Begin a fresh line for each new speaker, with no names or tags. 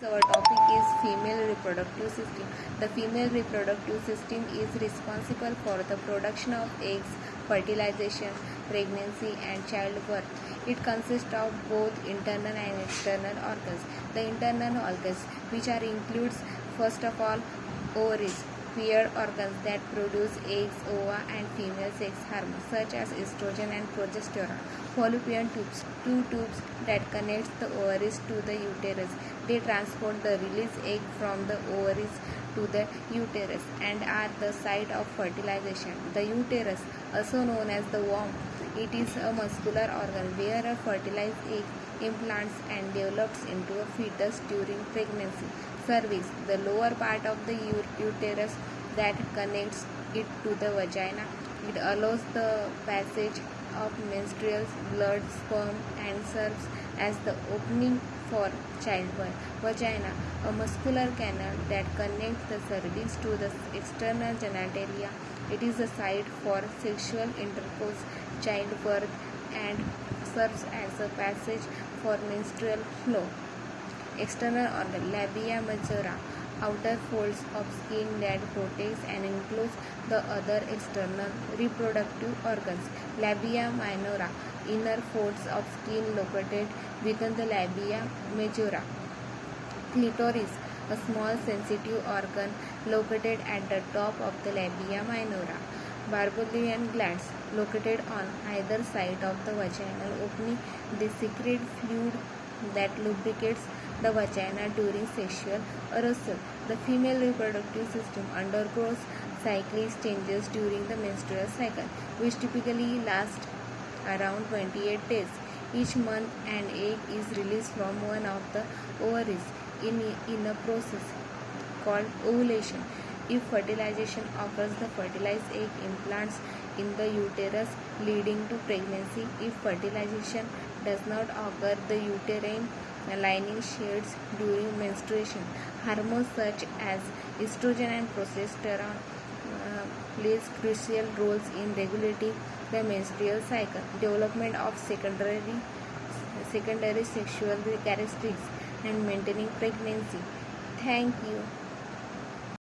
Our topic is female reproductive system. The female reproductive system is responsible for the production of eggs, fertilization, pregnancy, and childbirth. It consists of both internal and external organs. The internal organs, which are includes first of all ovaries, paired organs that produce eggs, ova, and female sex hormones such as estrogen and progesterone. Fallopian tubes, two tubes that connects the ovaries to the uterus. They transport the released egg from the ovaries to the uterus and are the site of fertilization. The uterus, also known as the womb, it is a muscular organ where a fertilized egg implants and develops into a fetus during pregnancy. Cervix, the lower part of the uterus that connects it to the vagina. It allows the passage of menstrual blood, sperm, and serves as the opening for childbirth. Vagina, a muscular canal that connects the cervix to the external genitalia. It is a site for sexual intercourse, childbirth, and serves as a passage for menstrual flow. External organ, labia majora, outer folds of skin that protects and includes the other external reproductive organs. Labia minora, inner folds of skin located within the labia majora. Clitoris, a small sensitive organ located at the top of the labia minora. Barbollian glands, located on either side of the vaginal opening. They secrete fluid that lubricates the vagina during sexual arousal. The female reproductive system undergoes cyclic changes during the menstrual cycle, which typically lasts around 28 days. Each month, an egg is released from one of the ovaries in a process called ovulation. If fertilization occurs, the fertilized egg implants in the uterus, leading to pregnancy. If fertilization does not occur, the uterine lining sheds during menstruation. Hormones such as estrogen and progesterone plays crucial roles in regulating the menstrual cycle, development of secondary sexual characteristics, and maintaining pregnancy. Thank you.